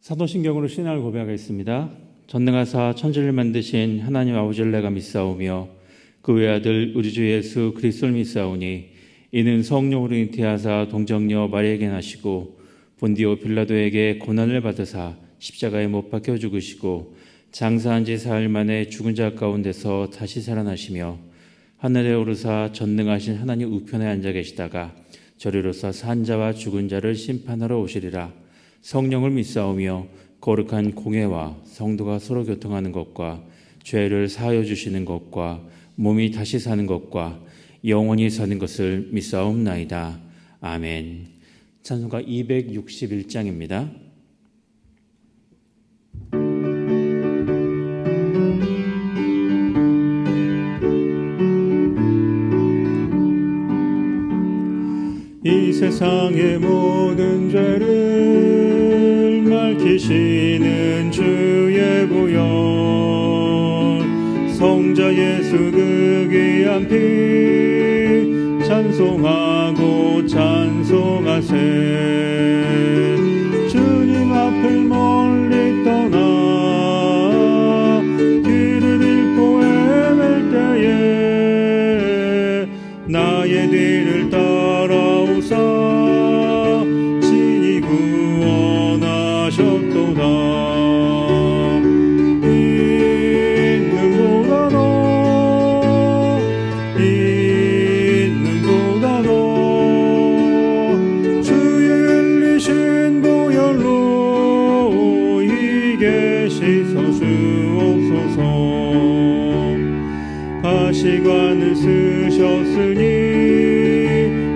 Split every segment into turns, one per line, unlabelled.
사도신경으로 신앙을 고백하겠습니다. 전능하사 천지를 만드신 하나님 아버지를 내가 믿사오며 그 외아들 우리 주 예수 그리스도를 믿사오니 이는 성령으로 잉태하사 동정녀 마리아에게 나시고 본디오 빌라도에게 고난을 받으사 십자가에 못 박혀 죽으시고 장사한 지 사흘 만에 죽은 자 가운데서 다시 살아나시며 하늘에 오르사 전능하신 하나님 우편에 앉아 계시다가 저리로서 산 자와 죽은 자를 심판하러 오시리라. 성령을 믿사오며 거룩한 공회와 성도가 서로 교통하는 것과 죄를 사하여 주시는 것과 몸이 다시 사는 것과 영원히 사는 것을 믿사옵나이다. 아멘. 찬송가 261장입니다. 이 세상의 모든 죄를 밝히시는 주의 보혈 성자 예수 그 귀한 피 찬송하고 찬송하세. 주님 앞을 멀리 떠나 길을 잃고 헤맬 때에 나의 뒤를 따라오사 친히 구원하셨도다. 있는보다 더 주의 흘리신 보혈로 이 계시서 주옵소서. 가시관을 쓰셨으니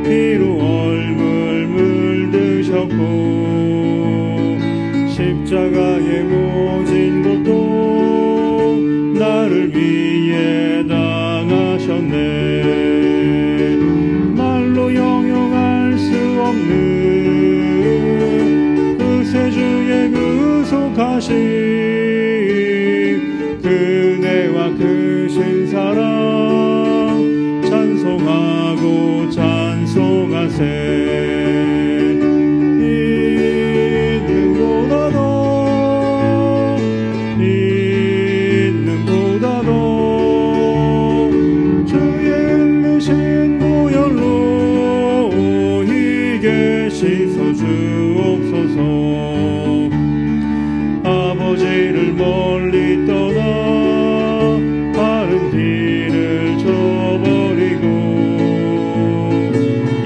피로 얼굴 물드셨고 십자가에 모진 것도 나를 위해 당하셨네. 말로 형용할 수 없는 그 새 주의 구속하심 그네와 크신 사랑 찬송하고 찬송하세. 있는보다 더 주의 흘리신 보혈로 이 계시서 주옵소서. 아버지를 멀리 떠나 바른 길을 저버리고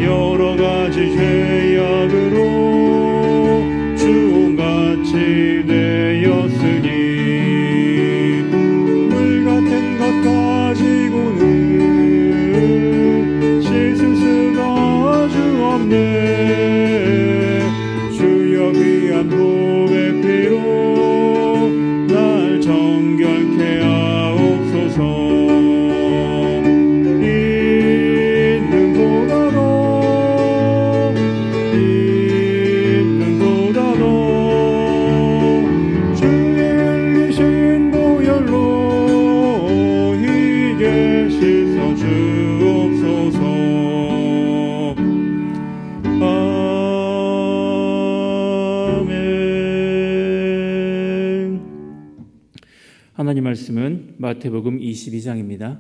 여러 가지 죄악으로 주홍같이 되었으니 물 같은 것 가지고는 씻을 수가 아주 없네. 주여 귀한 보배 피로 날 정결케 하옵소서. 있는보다 더 주의 흘리신 보혈로 이 계시서 주옵소서. 아멘. 하나님 말씀은 마태복음 22장입니다.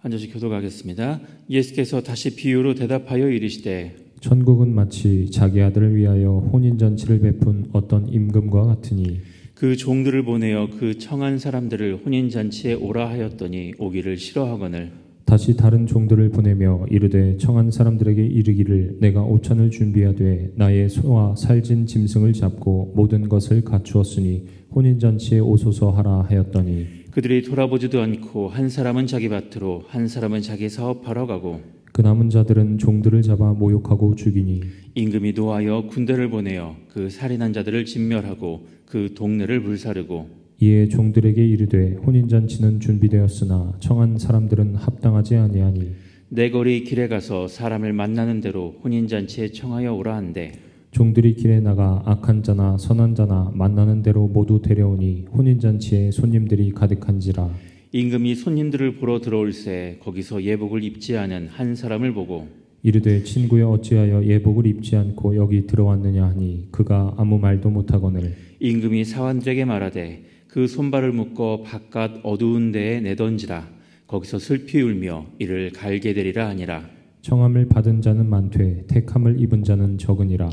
앉아서 교독하겠습니다. 예수께서 다시 비유로 대답하여 이르시되
천국은 마치 자기 아들을 위하여 혼인잔치를 베푼 어떤 임금과 같으니
그 종들을 보내어 그 청한 사람들을 혼인잔치에 오라 하였더니 오기를 싫어하거늘
다시 다른 종들을 보내며 이르되 청한 사람들에게 이르기를 내가 오찬을 준비하되 나의 소와 살진 짐승을 잡고 모든 것을 갖추었으니 혼인잔치에 오소서 하라 하였더니
그들이 돌아보지도 않고 한 사람은 자기 밭으로 한 사람은 자기 사업하러 가고
그 남은 자들은 종들을 잡아 모욕하고 죽이니
임금이 노하여 군대를 보내어 그 살인한 자들을 진멸하고 그 동네를 불사르고
이에 종들에게 이르되 혼인잔치는 준비되었으나 청한 사람들은 합당하지 아니하니
내 거리 길에 가서 사람을 만나는 대로 혼인잔치에 청하여 오라 한대
종들이 길에 나가 악한 자나 선한 자나 만나는 대로 모두 데려오니 혼인잔치에 손님들이 가득한지라.
임금이 손님들을 보러 들어올새 거기서 예복을 입지 않은 한 사람을 보고
이르되 친구여 어찌하여 예복을 입지 않고 여기 들어왔느냐 하니 그가 아무 말도 못하거늘
임금이 사환들에게 말하되 그 손발을 묶어 바깥 어두운 데에 내던지라. 거기서 슬피 울며 이를 갈게 되리라 하니라.
청함을 받은 자는 많되 택함을 입은 자는 적으니라.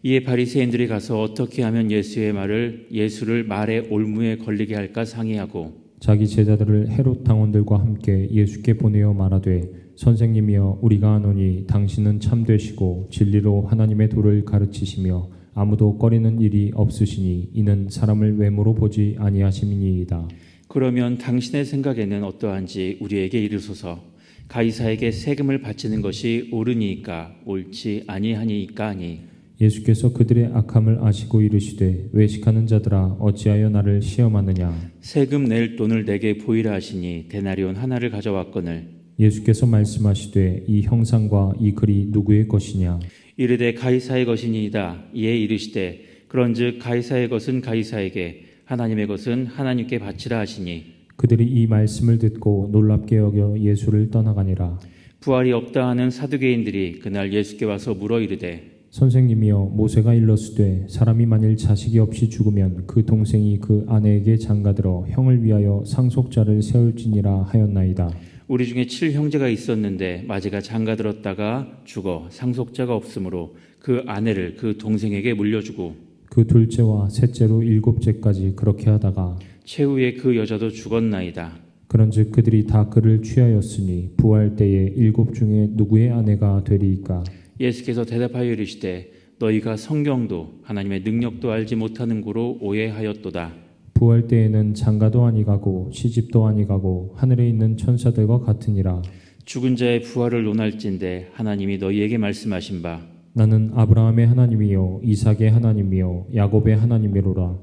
이에 바리새인들이 가서 어떻게 하면 예수를 말의 올무에 걸리게 할까 상의하고
자기 제자들을 헤롯 당원들과 함께 예수께 보내어 말하되 선생님이여 우리가 아노니 당신은 참되시고 진리로 하나님의 도를 가르치시며 아무도 꺼리는 일이 없으시니 이는 사람을 외모로 보지 아니하심이니이다.
그러면 당신의 생각에는 어떠한지 우리에게 이르소서. 가이사에게 세금을 바치는 것이 옳으니까 옳지 아니하니까 하니
예수께서 그들의 악함을 아시고 이르시되 외식하는 자들아 어찌하여 나를 시험하느냐.
세금 낼 돈을 내게 보이라 하시니 데나리온 하나를 가져왔거늘
예수께서 말씀하시되 이 형상과 이 글이 누구의 것이냐.
이르되 가이사의 것이니이다. 이에 이르시되 그런즉 가이사의 것은 가이사에게 하나님의 것은 하나님께 바치라 하시니
그들이 이 말씀을 듣고 놀랍게 여겨 예수를 떠나가니라.
부활이 없다 하는 사두개인들이 그날 예수께 와서 물어 이르되
선생님이여 모세가 일렀으되 사람이 만일 자식이 없이 죽으면 그 동생이 그 아내에게 장가들어 형을 위하여 상속자를 세울지니라 하였나이다.
우리 중에 7형제가 있었는데 마지가 장가들었다가 죽어 상속자가 없으므로 그 아내를 그 동생에게 물려주고
그 둘째와 셋째로 7째까지 그렇게 하다가
최후에 그 여자도 죽었나이다.
그런즉 그들이 다 그를 취하였으니 부활 때에 7 중에 누구의 아내가 되리이까.
예수께서 대답하여 이르시되 너희가 성경도 하나님의 능력도 알지 못하는 고로 오해하였도다.
부활 때에는 장가도 아니가고 시집도 아니가고 하늘에 있는 천사들과 같으니라. 죽은
자의 부활을 논할진대 하나님이 너희에게 말씀하신 바
나는 아브라함의 하나님이요 이삭의 하나님이요 야곱의 하나님이로라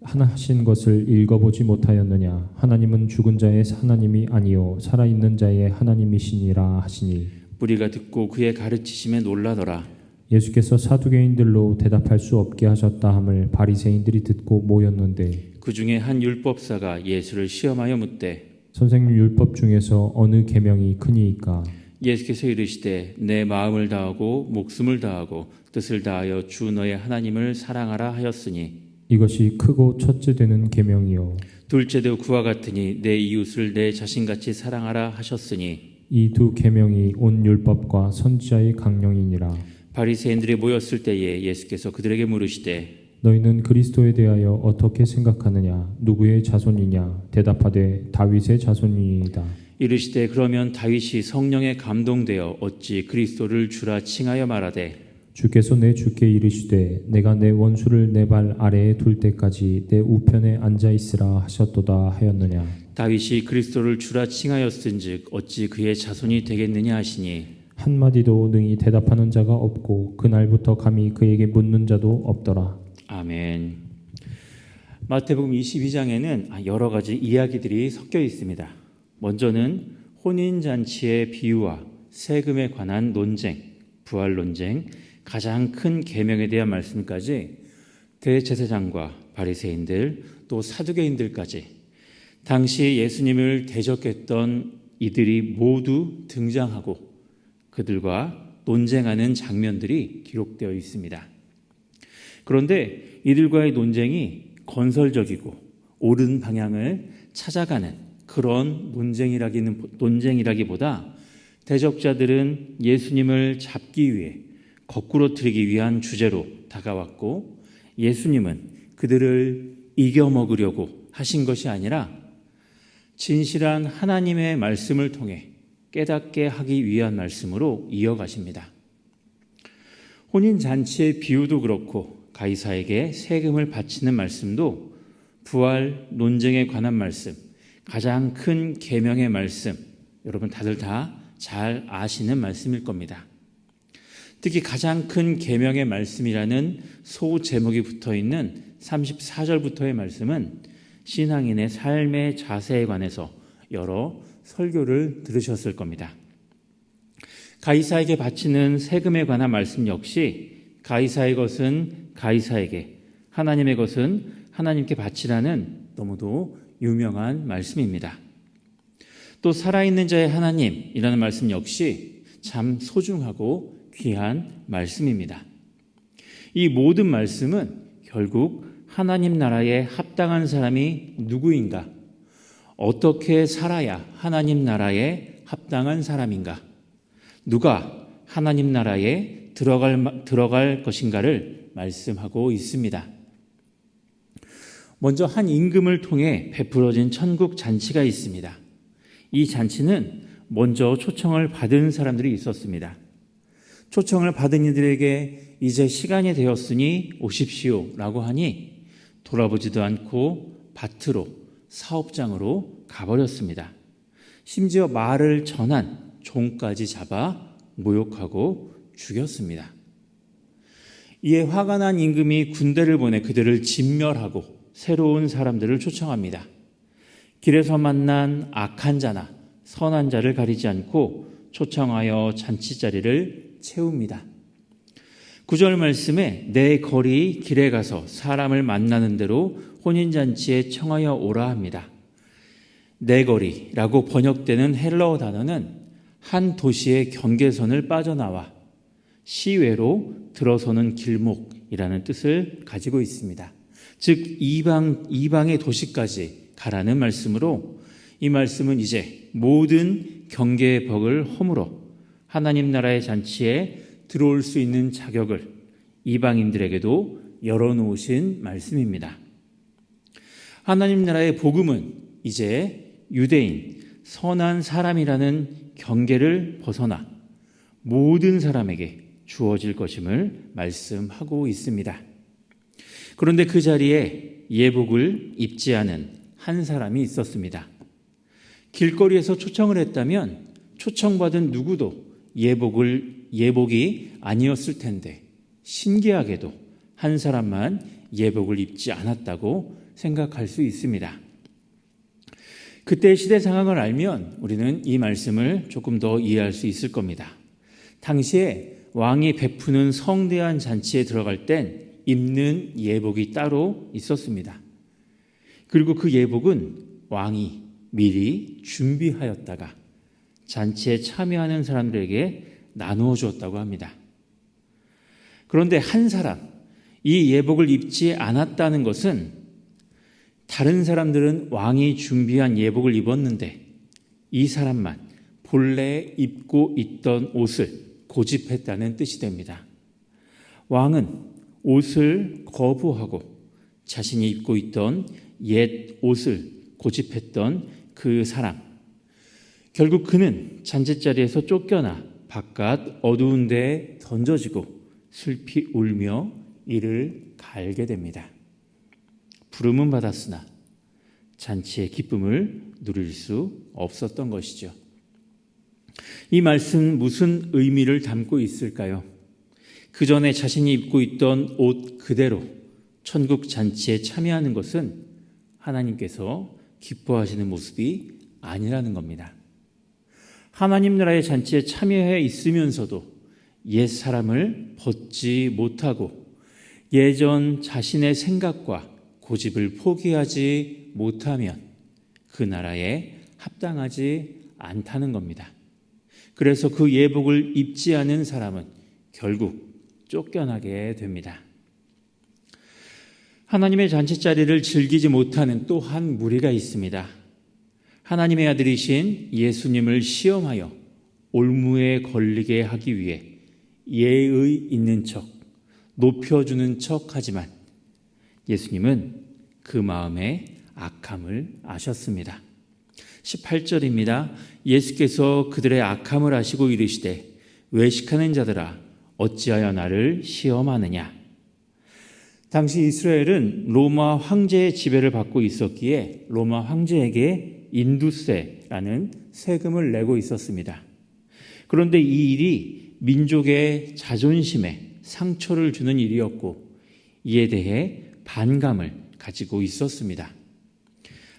하신 것을 읽어보지 못하였느냐. 하나님은 죽은 자의 하나님이 아니요 살아있는 자의 하나님이시니라 하시니
무리가 듣고 그의 가르치심에 놀라더라.
예수께서 사두개인들로 대답할 수 없게 하셨다 함을 바리새인들이 듣고 모였는데
그 중에 한 율법사가 예수를 시험하여 묻되
선생님 율법 중에서 어느 계명이 크니이까.
예수께서 이르시되 내 마음을 다하고 목숨을 다하고 뜻을 다하여 주 너의 하나님을 사랑하라 하였으니
이것이 크고 첫째 되는 계명이요
둘째도 그와 같으니 내 이웃을 내 자신같이 사랑하라 하셨으니
이 두 계명이 온 율법과 선지자의 강령이니라.
바리새인들이 모였을 때에 예수께서 그들에게 물으시되
너희는 그리스도에 대하여 어떻게 생각하느냐. 누구의 자손이냐. 대답하되 다윗의 자손이니이다.
이르시되 그러면 다윗이 성령에 감동되어 어찌 그리스도를 주라 칭하여 말하되
주께서 내 주께 이르시되 내가 내 원수를 내 발 아래에 둘 때까지 내 우편에 앉아 있으라 하셨도다 하였느냐.
다윗이 그리스도를 주라 칭하였은즉 어찌 그의 자손이 되겠느냐 하시니
한마디도 능히 대답하는 자가 없고 그날부터 감히 그에게 묻는 자도 없더라.
아멘. 마태복음 22장에는 여러 가지 이야기들이 섞여 있습니다. 먼저는 혼인잔치의 비유와 세금에 관한 논쟁, 부활 논쟁, 가장 큰 계명에 대한 말씀까지 대제사장과 바리새인들 또 사두개인들까지 당시 예수님을 대적했던 이들이 모두 등장하고 그들과 논쟁하는 장면들이 기록되어 있습니다. 그런데 이들과의 논쟁이 건설적이고 옳은 방향을 찾아가는 그런 논쟁이라기보다 대적자들은 예수님을 잡기 위해 거꾸로 트이기 위한 주제로 다가왔고 예수님은 그들을 이겨먹으려고 하신 것이 아니라 진실한 하나님의 말씀을 통해 깨닫게 하기 위한 말씀으로 이어가십니다. 혼인잔치의 비유도 그렇고 가이사에게 세금을 바치는 말씀도 부활 논쟁에 관한 말씀, 가장 큰 계명의 말씀, 여러분 다들 다 잘 아시는 말씀일 겁니다. 특히 가장 큰 계명의 말씀이라는 소제목이 붙어있는 34절부터의 말씀은 신앙인의 삶의 자세에 관해서 여러 설교를 들으셨을 겁니다. 가이사에게 바치는 세금에 관한 말씀 역시 가이사의 것은 가이사에게, 하나님의 것은 하나님께 바치라는 너무도 유명한 말씀입니다. 또 살아있는 자의 하나님이라는 말씀 역시 참 소중하고 귀한 말씀입니다. 이 모든 말씀은 결국 하나님 나라에 합당한 사람이 누구인가? 어떻게 살아야 하나님 나라에 합당한 사람인가? 누가 하나님 나라에 들어갈 것인가를 말씀하고 있습니다. 먼저 한 임금을 통해 베풀어진 천국 잔치가 있습니다. 이 잔치는 먼저 초청을 받은 사람들이 있었습니다. 초청을 받은 이들에게 이제 시간이 되었으니 오십시오 라고 하니 돌아보지도 않고 밭으로 사업장으로 가버렸습니다. 심지어 말을 전한 종까지 잡아 모욕하고 죽였습니다. 이에 화가 난 임금이 군대를 보내 그들을 진멸하고 새로운 사람들을 초청합니다. 길에서 만난 악한 자나 선한 자를 가리지 않고 초청하여 잔치자리를 채웁니다. 9절 말씀에 내 거리 길에 가서 사람을 만나는 대로 혼인잔치에 청하여 오라 합니다. 내 거리라고 번역되는 헬라어 단어는 한 도시의 경계선을 빠져나와 시외로 들어서는 길목이라는 뜻을 가지고 있습니다. 즉 이방의 도시까지 가라는 말씀으로 이 말씀은 이제 모든 경계의 벽을 허물어 하나님 나라의 잔치에 들어올 수 있는 자격을 이방인들에게도 열어놓으신 말씀입니다. 하나님 나라의 복음은 이제 유대인, 선한 사람이라는 경계를 벗어나 모든 사람에게 주어질 것임을 말씀하고 있습니다. 그런데 그 자리에 예복을 입지 않은 한 사람이 있었습니다. 길거리에서 초청을 했다면 초청받은 누구도 예복이 아니었을 텐데 신기하게도 한 사람만 예복을 입지 않았다고 생각할 수 있습니다. 그때의 시대 상황을 알면 우리는 이 말씀을 조금 더 이해할 수 있을 겁니다. 당시에 왕이 베푸는 성대한 잔치에 들어갈 땐 입는 예복이 따로 있었습니다. 그리고 그 예복은 왕이 미리 준비하였다가 잔치에 참여하는 사람들에게 나누어 주었다고 합니다. 그런데 한 사람, 이 예복을 입지 않았다는 것은 다른 사람들은 왕이 준비한 예복을 입었는데 이 사람만 본래 입고 있던 옷을 고집했다는 뜻이 됩니다. 왕은 옷을 거부하고 자신이 입고 있던 옛 옷을 고집했던 그 사람, 결국 그는 잔치자리에서 쫓겨나 바깥 어두운 데에 던져지고 슬피 울며 이를 갈게 됩니다. 부름은 받았으나 잔치의 기쁨을 누릴 수 없었던 것이죠. 이 말씀 무슨 의미를 담고 있을까요? 그 전에 자신이 입고 있던 옷 그대로 천국 잔치에 참여하는 것은 하나님께서 기뻐하시는 모습이 아니라는 겁니다. 하나님 나라의 잔치에 참여해 있으면서도 옛 사람을 벗지 못하고 예전 자신의 생각과 고집을 포기하지 못하면 그 나라에 합당하지 않다는 겁니다. 그래서 그 예복을 입지 않은 사람은 결국 쫓겨나게 됩니다. 하나님의 잔치자리를 즐기지 못하는 또 한 무리가 있습니다. 하나님의 아들이신 예수님을 시험하여 올무에 걸리게 하기 위해 예의 있는 척, 높여주는 척 하지만 예수님은 그 마음의 악함을 아셨습니다. 18절입니다. 예수께서 그들의 악함을 아시고 이르시되 외식하는 자들아 어찌하여 나를 시험하느냐. 당시 이스라엘은 로마 황제의 지배를 받고 있었기에 로마 황제에게 인두세라는 세금을 내고 있었습니다. 그런데 이 일이 민족의 자존심에 상처를 주는 일이었고 이에 대해 반감을 가지고 있었습니다.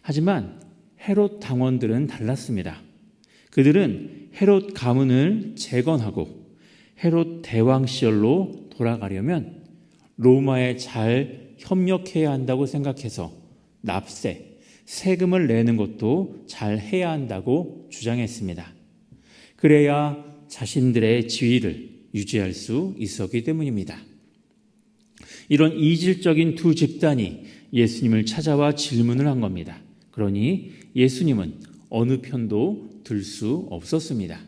하지만 헤롯 당원들은 달랐습니다. 그들은 헤롯 가문을 재건하고 헤롯 대왕 시절로 돌아가려면 로마에 잘 협력해야 한다고 생각해서 납세, 세금을 내는 것도 잘 해야 한다고 주장했습니다. 그래야 자신들의 지위를 유지할 수 있었기 때문입니다. 이런 이질적인 두 집단이 예수님을 찾아와 질문을 한 겁니다. 그러니 예수님은 어느 편도 들 수 없었습니다.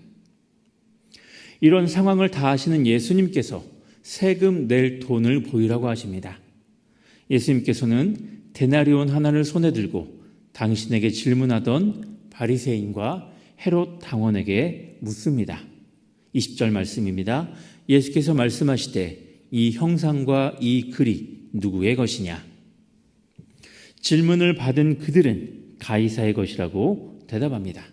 이런 상황을 다 아시는 예수님께서 세금 낼 돈을 보이라고 하십니다. 예수님께서는 데나리온 하나를 손에 들고 당신에게 질문하던 바리새인과 헤롯 당원에게 묻습니다. 20절 말씀입니다. 예수께서 말씀하시되 이 형상과 이 글이 누구의 것이냐? 질문을 받은 그들은 가이사의 것이라고 대답합니다.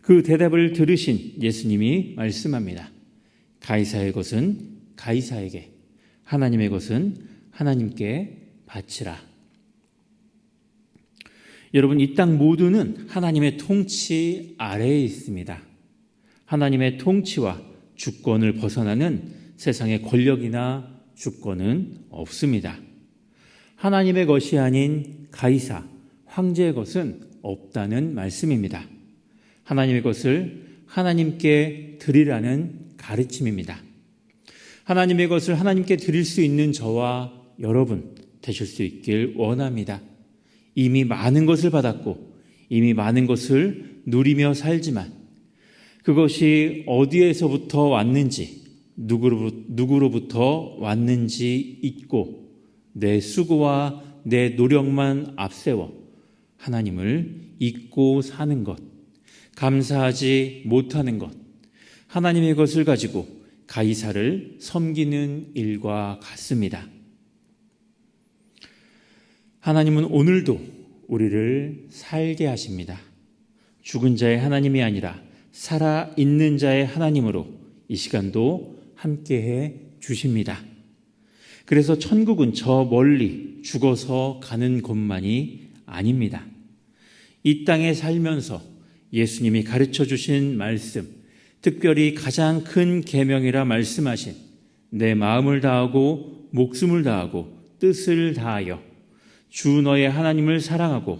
그 대답을 들으신 예수님이 말씀합니다. 가이사의 것은 가이사에게, 하나님의 것은 하나님께 바치라. 여러분, 이 땅 모두는 하나님의 통치 아래에 있습니다. 하나님의 통치와 주권을 벗어나는 세상의 권력이나 주권은 없습니다. 하나님의 것이 아닌 가이사, 황제의 것은 없다는 말씀입니다. 하나님의 것을 하나님께 드리라는 가르침입니다. 하나님의 것을 하나님께 드릴 수 있는 저와 여러분 되실 수 있길 원합니다. 이미 많은 것을 받았고 이미 많은 것을 누리며 살지만 그것이 어디에서부터 왔는지 누구로부터 왔는지 잊고 내 수고와 내 노력만 앞세워 하나님을 잊고 사는 것, 감사하지 못하는 것, 하나님의 것을 가지고 가이사를 섬기는 일과 같습니다. 하나님은 오늘도 우리를 살게 하십니다. 죽은 자의 하나님이 아니라 살아있는 자의 하나님으로 이 시간도 함께해 주십니다. 그래서 천국은 저 멀리 죽어서 가는 곳만이 아닙니다. 이 땅에 살면서 예수님이 가르쳐 주신 말씀, 특별히 가장 큰 계명이라 말씀하신 내 마음을 다하고 목숨을 다하고 뜻을 다하여 주 너의 하나님을 사랑하고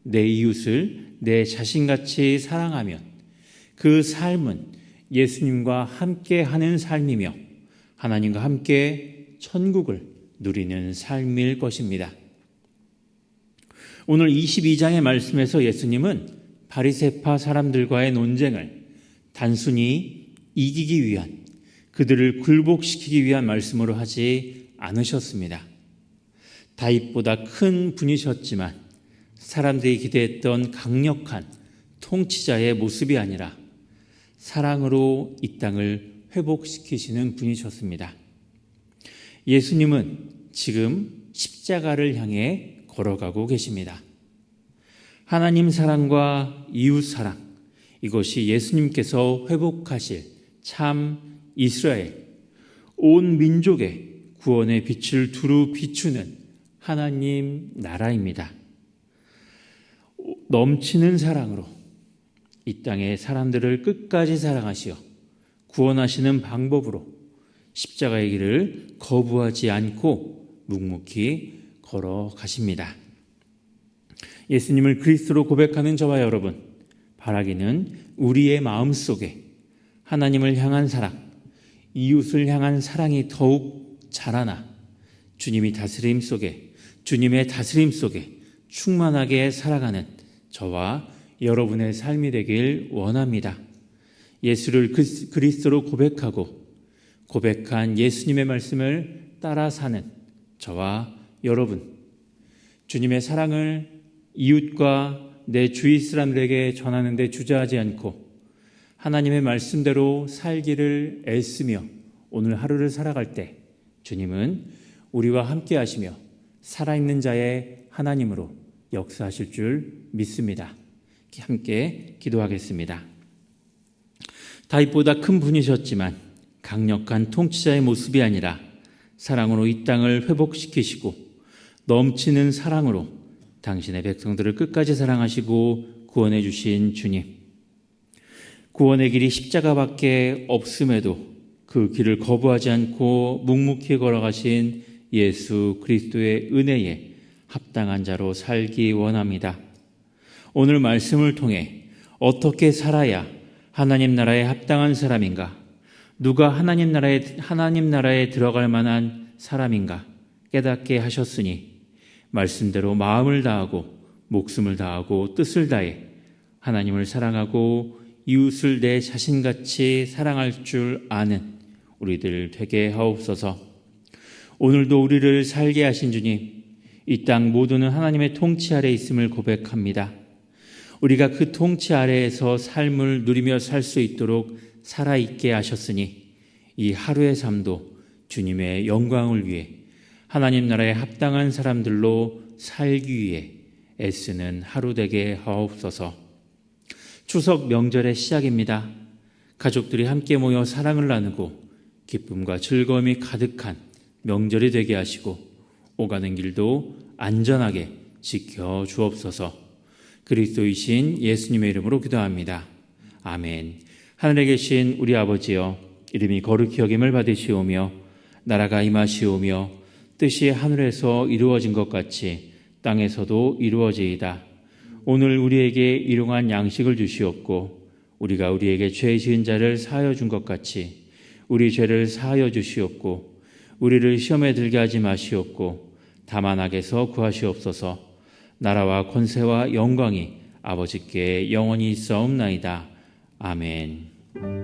내 이웃을 내 자신같이 사랑하면 그 삶은 예수님과 함께하는 삶이며 하나님과 함께 천국을 누리는 삶일 것입니다. 오늘 22장의 말씀에서 예수님은 바리새파 사람들과의 논쟁을 단순히 이기기 위한, 그들을 굴복시키기 위한 말씀으로 하지 않으셨습니다. 다윗보다 큰 분이셨지만 사람들이 기대했던 강력한 통치자의 모습이 아니라 사랑으로 이 땅을 회복시키시는 분이셨습니다. 예수님은 지금 십자가를 향해 걸어가고 계십니다. 하나님 사랑과 이웃 사랑, 이것이 예수님께서 회복하실 참 이스라엘, 온 민족의 구원의 빛을 두루 비추는 하나님 나라입니다. 넘치는 사랑으로 이 땅의 사람들을 끝까지 사랑하시어 구원하시는 방법으로 십자가의 길을 거부하지 않고 묵묵히 걸어가십니다. 예수님을 그리스도로 고백하는 저와 여러분, 바라기는 우리의 마음속에 하나님을 향한 사랑, 이웃을 향한 사랑이 더욱 자라나 주님의 다스림 속에 충만하게 살아가는 저와 여러분의 삶이 되길 원합니다. 예수를 그리스도로 고백한 예수님의 말씀을 따라 사는 저와 여러분, 주님의 사랑을 이웃과 내 주위 사람들에게 전하는 데 주저하지 않고 하나님의 말씀대로 살기를 애쓰며 오늘 하루를 살아갈 때 주님은 우리와 함께 하시며 살아있는 자의 하나님으로 역사하실 줄 믿습니다. 함께 기도하겠습니다. 다윗보다 큰 분이셨지만 강력한 통치자의 모습이 아니라 사랑으로 이 땅을 회복시키시고 넘치는 사랑으로 당신의 백성들을 끝까지 사랑하시고 구원해 주신 주님, 구원의 길이 십자가밖에 없음에도 그 길을 거부하지 않고 묵묵히 걸어가신 예수 그리스도의 은혜에 합당한 자로 살기 원합니다. 오늘 말씀을 통해 어떻게 살아야 하나님 나라에 합당한 사람인가? 누가 하나님 나라에 들어갈 만한 사람인가? 깨닫게 하셨으니 말씀대로 마음을 다하고 목숨을 다하고 뜻을 다해 하나님을 사랑하고 이웃을 내 자신같이 사랑할 줄 아는 우리들 되게 하옵소서. 오늘도 우리를 살게 하신 주님, 이 땅 모두는 하나님의 통치 아래 있음을 고백합니다. 우리가 그 통치 아래에서 삶을 누리며 살 수 있도록 살아있게 하셨으니 이 하루의 삶도 주님의 영광을 위해 하나님 나라에 합당한 사람들로 살기 위해 애쓰는 하루 되게 하옵소서. 추석 명절의 시작입니다. 가족들이 함께 모여 사랑을 나누고 기쁨과 즐거움이 가득한 명절이 되게 하시고 오가는 길도 안전하게 지켜 주옵소서. 그리스도이신 예수님의 이름으로 기도합니다. 아멘. 하늘에 계신 우리 아버지여, 이름이 거룩히 여김을 받으시오며 나라가 임하시오며 뜻이 하늘에서 이루어진 것 같이 땅에서도 이루어지이다. 오늘 우리에게 일용할 양식을 주시옵고 우리가 우리에게 죄 지은 자를 사하여 준 것 같이 우리 죄를 사하여 주시옵고 우리를 시험에 들게 하지 마시옵고 다만 악에서 구하시옵소서. 나라와 권세와 영광이 아버지께 영원히 있사옵나이다. 아멘.